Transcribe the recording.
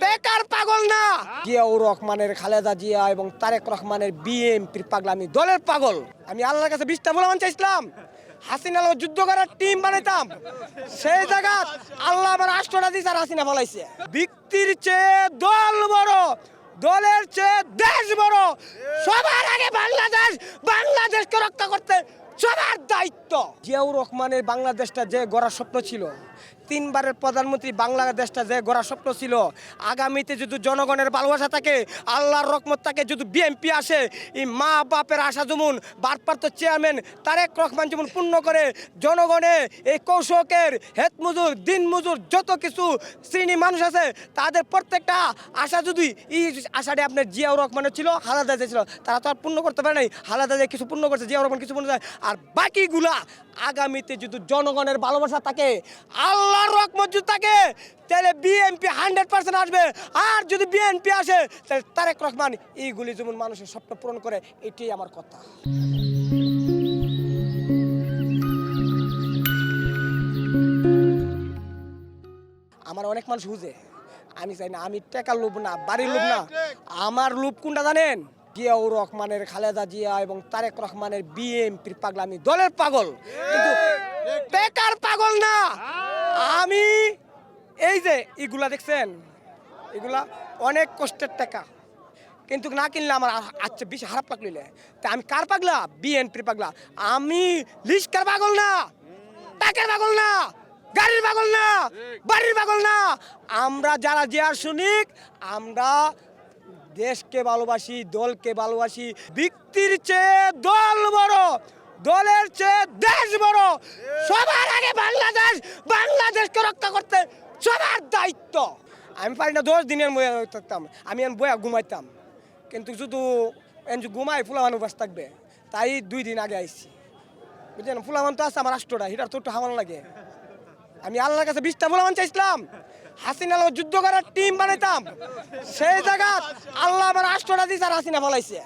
বেকার পাগল না। জিয়াউর রহমানের, খালেদা জিয়া এবং তারেক রহমানের বিএনপির পাগলামি দলের পাগল। আমি আল্লাহর কাছে 20টা বলমান চাইছিলাম, হাসিনা যুদ্ধ করার টিম বানাইতাম, সেই জায়গা আল্লাহ আমার রাষ্ট্রটা দিয়েছে আর হাসিনা ফলাইছে। ব্যক্তির চেয়ে দল বড়, দলের চেয়ে দেশ বড়। সবার আগে বাংলাদেশকে রক্ষা করতে সবার দায়িত্ব। জিয়াউর রহমানের বাংলাদেশটা যে গড়ার স্বপ্ন ছিল, 3বারের প্রধানমন্ত্রী বাংলাদেশটা যে গড়ার স্বপ্ন ছিল, আগামীতে যদি জনগণের ভালোবাসা থাকে, আল্লাহর রহমত থাকে, যদি বিএনপি আসে, এই মা বাপের আশা যেমন ভারপ্রাপ্ত চেয়ারম্যান তারেক রহমান যেমন পূর্ণ করে, জনগণে এই কৌশকের, হেত মজুর, দিন মজুর, যত কিছু শ্রেণী মানুষ আছে তাদের প্রত্যেকটা আশা যদি এই আশাটা আপনার জিয়াউর রহমানের ছিল, খালেদা জিয়া ছিল, তারা তো আর পূর্ণ করতে পারে নাই। খালেদা জিয়া কিছু পূর্ণ করছে, জিয়াউর রহমান কিছু পূর্ণ করে, আর বাকিগুলা আগামীতে যদি জনগণের ভালোবাসা থাকে, আল্লাহর রহমত যদি থাকে, তাহলে বিএনপি 100% আসবে। আর যদি বিএনপি আসে তাহলে তারেক রহমান এইগুলি যেমন মানুষের স্বপ্ন পূরণ করে, এটাই আমার কথা। আমার অনেক মানুষ বুঝে, আমি চাই না, আমি টাকার লোভ না, বাড়ির লোভ না, আমার লোভ কোনটা জানেন? জিয়াউর রহমানের, খালেদা জিয়া এবং তারেক রহমানের বিএনপির পাগলামি দলের পাগল, কিন্তু বেকার পাগল না। আমি এই যে এগুলা দেখছেন, এগুলা অনেক কষ্টের টাকা, কিন্তু না কিনলে আমার আচ্ছা বেশি খারাপ লাগলে। তা আমি কার পাগলা? বিএনপির পাগলা। আমি লিস্কার পাগল না, টাকার পাগল না, গাড়ির পাগল না, বাড়ির পাগল না। আমরা যারা জিয়ার সৈনিক, আমরা দেশকে ভালোবাসি, দলকে ভালোবাসি। ব্যক্তির চেয়ে দল বড়, দলের চেয়ে দেশ বড়। সবার আগে বাংলাদেশকে রক্ষা করতে সবার দায়িত্ব। আমি পারি না 10 দিনের বয়ে থাকতাম, আমি বয়া ঘুমাইতাম, কিন্তু শুধু ঘুমাই ফুলামান বাস থাকবে, তাই 2 দিন আগে আইছি, বুঝলেন? ফুলামান তো আছে আমার রাষ্ট্রটা, হিটার তো একটু হামাল লাগে। আমি আল্লাহর কাছে 20টা ফুলামান চাইছিলাম, হাসিনা যুদ্ধ করার টিম বানাইতাম, সেই জায়গা আল্লাহ আমার রাষ্ট্রটা দিয়েছে আর হাসিনা ফলাইছে।